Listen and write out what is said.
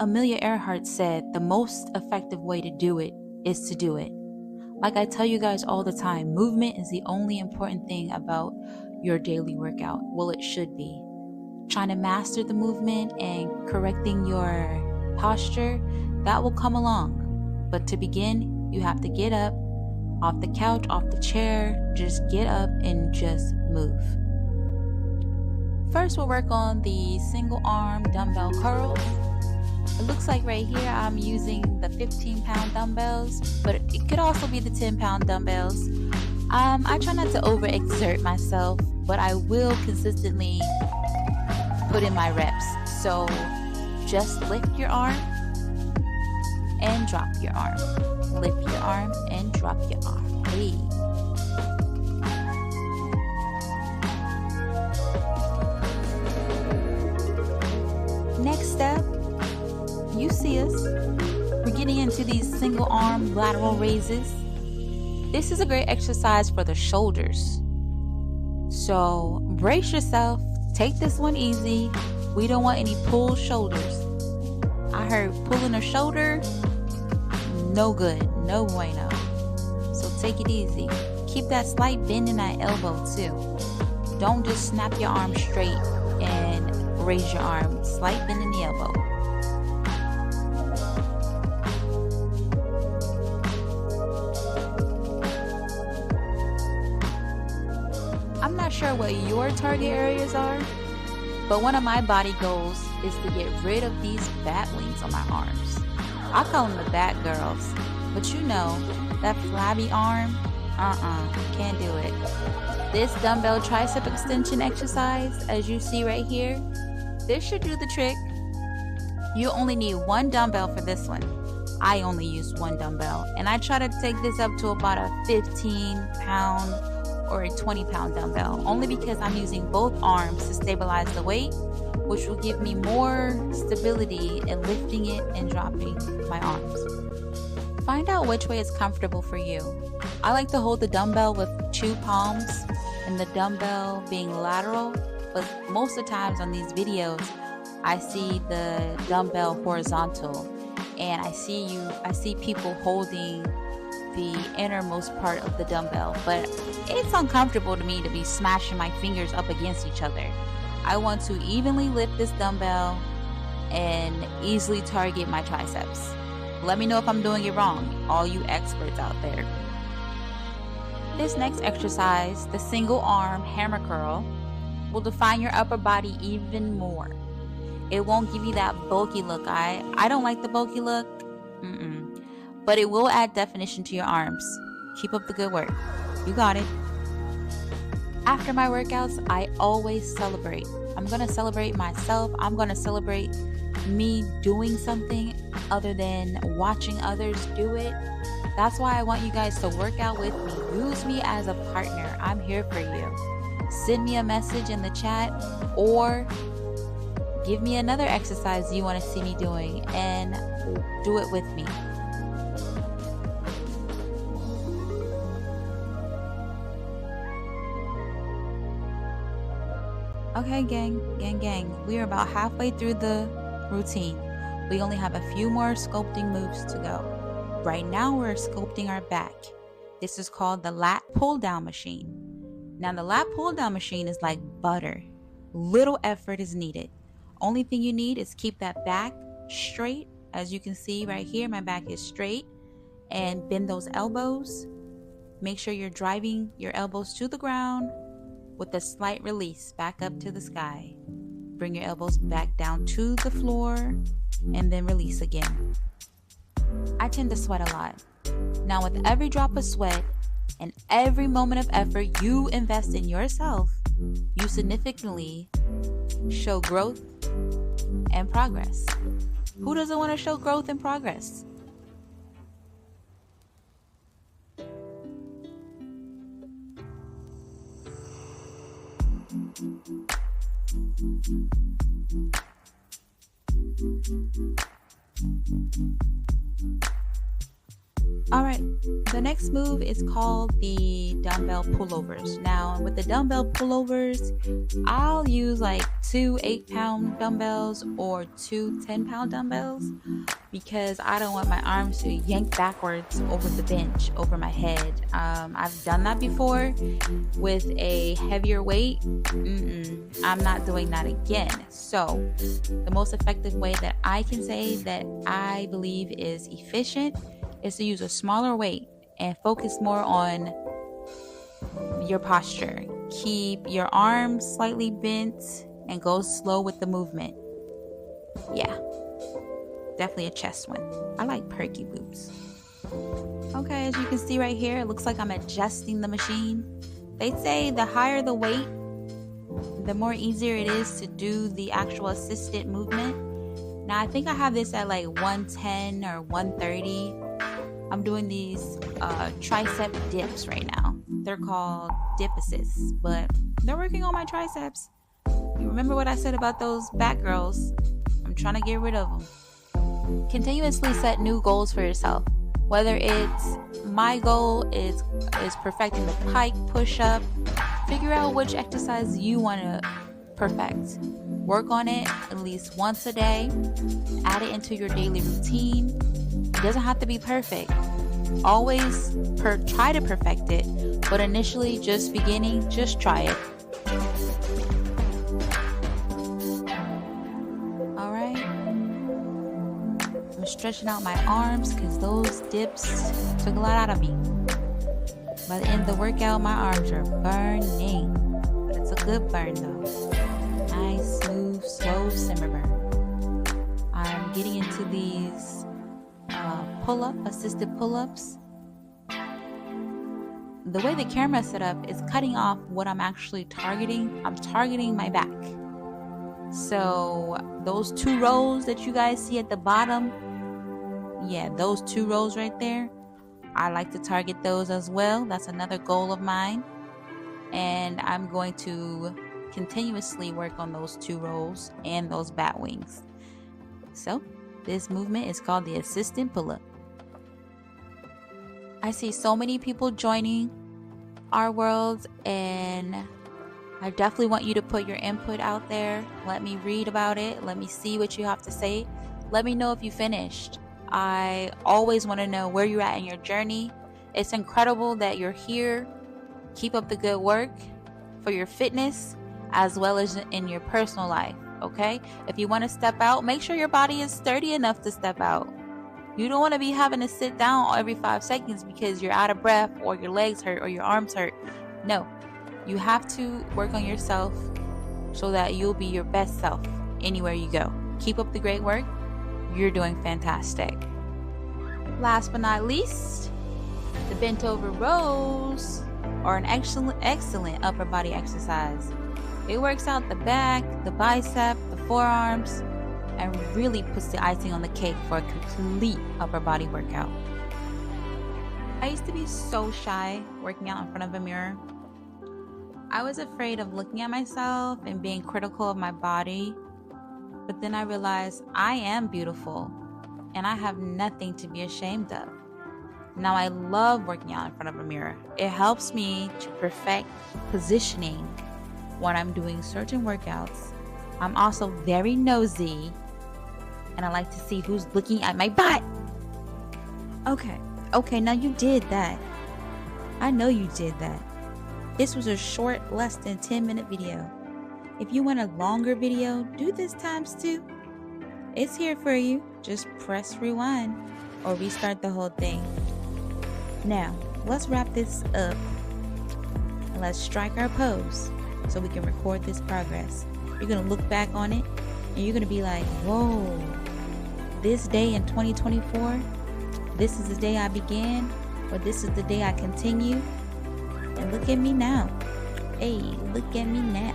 Amelia Earhart said the most effective way to do it is to do it. Like I tell you guys all the time, movement is the only important thing about your daily workout. Well, it should be. Trying to master the movement and correcting your posture, that will come along. But to begin, you have to get up off the couch, off the chair, just get up and just move. First, we'll work on the single arm dumbbell curls. It looks like right here I'm using the 15-pound dumbbells, but it could also be the 10-pound dumbbells. I try not to overexert myself, but I will consistently put in my reps. So just lift your arm and drop your arm. Lift your arm and drop your arm. Hey. Next step, you see us. We're getting into these single arm lateral raises. This is a great exercise for the shoulders. So brace yourself. Take this one easy. We don't want any pulled shoulders. I heard pulling a shoulder, no good, no bueno. So take it easy. Keep that slight bend in that elbow too. Don't just snap your arm straight and raise your arm. Slight bend in the elbow. I'm not sure what your target areas are, but one of my body goals is to get rid of these bat wings on my arms. I call them the bat girls, but you know, that flabby arm, can't do it. This dumbbell tricep extension exercise, as you see right here, this should do the trick. You only need one dumbbell for this one. I only use one dumbbell, and I try to take this up to about a 15-pound or a 20-pound dumbbell, only because I'm using both arms to stabilize the weight, which will give me more stability in lifting it and dropping my arms. Find out which way is comfortable for you. I like to hold the dumbbell with 2 palms and the dumbbell being lateral, but most of the times on these videos, I see the dumbbell horizontal, and I see people holding the innermost part of the dumbbell, but it's uncomfortable to me to be smashing my fingers up against each other. I want to evenly lift this dumbbell and easily target my triceps. Let me know if I'm doing it wrong, all you experts out there. This next exercise, the single arm hammer curl, will define your upper body even more. It won't give you that bulky look. I don't like the bulky look. But it will add definition to your arms. Keep up the good work. You got it. After my workouts, I always celebrate. I'm going to celebrate myself. I'm going to celebrate me doing something other than watching others do it. That's why I want you guys to work out with me. Use me as a partner. I'm here for you. Send me a message in the chat or give me another exercise you want to see me doing and do it with me. Okay, gang. We are about halfway through the routine. We only have a few more sculpting moves to go. Right now, we're sculpting our back. This is called the lat pull-down machine. Now, the lat pull-down machine is like butter. Little effort is needed. Only thing you need is keep that back straight. As you can see right here, my back is straight. And bend those elbows. Make sure you're driving your elbows to the ground with a slight release back up to the sky. Bring your elbows back down to the floor and then release again. I tend to sweat a lot. Now with every drop of sweat and every moment of effort you invest in yourself, you significantly show growth and progress. Who doesn't want to show growth and progress? Alright, the next move is called the dumbbell pullovers. Now, with the dumbbell pullovers, I'll use like 2 8-pound dumbbells or 2 10-pound dumbbells because I don't want my arms to yank backwards over the bench, over my head. I've done that before with a heavier weight. I'm not doing that again. So, the most effective way that I can say that I believe is efficient is to use a smaller weight and focus more on your posture. Keep your arms slightly bent and go slow with the movement. Yeah, definitely a chest one. I like perky glutes. Okay, as you can see right here, it looks like I'm adjusting the machine. They say the higher the weight, the more easier it is to do the actual assisted movement. Now I think I have this at like 110 or 130. I'm doing these tricep dips right now. They're called dip assists, but they're working on my triceps. You remember what I said about those back girls? I'm trying to get rid of them. Continuously set new goals for yourself. Whether it's my goal is perfecting the pike push-up, figure out which exercise you want to perfect. Work on it at least once a day. Add it into your daily routine. It doesn't have to be perfect. Always try to perfect it, but initially, just beginning, just try it. Alright. I'm stretching out my arms because those dips took a lot out of me. By the end of the workout, my arms are burning. But it's a good burn though. Nice, smooth, slow simmer burn. I'm getting into these assisted pull-ups. The way the camera is set up is cutting off what I'm actually targeting. I'm targeting my back. So those 2 rows that you guys see at the bottom, yeah, those 2 rows right there, I like to target those as well. That's another goal of mine. And I'm going to continuously work on those 2 rows and those bat wings. So this movement is called the assisted pull-up. I see so many people joining our world, and I definitely want you to put your input out there. Let me read about it. Let me see what you have to say. Let me know if you finished. I always want to know where you're at in your journey. It's incredible that you're here. Keep up the good work for your fitness as well as in your personal life. Okay? If you want to step out, make sure your body is sturdy enough to step out. You don't want to be having to sit down every 5 seconds because you're out of breath or your legs hurt or your arms hurt. No, you have to work on yourself so that you'll be your best self anywhere you go. Keep up the great work. You're doing fantastic. Last but not least, the bent over rows are an excellent upper body exercise. It works out the back, the bicep, the forearms, and really puts the icing on the cake for a complete upper body workout. I used to be so shy working out in front of a mirror. I was afraid of looking at myself and being critical of my body, but then I realized I am beautiful and I have nothing to be ashamed of. Now I love working out in front of a mirror. It helps me to perfect positioning when I'm doing certain workouts. I'm also very nosy and I like to see who's looking at my butt. Okay, now you did that. I know you did that. This was a short, less than 10-minute video. If you want a longer video, do this times 2. It's here for you. Just press rewind or restart the whole thing. Now, let's wrap this up and let's strike our pose so we can record this progress. You're going to look back on it and you're going to be like, whoa, this day in 2024, this is the day I began, or this is the day I continue. And look at me now. Hey, look at me now.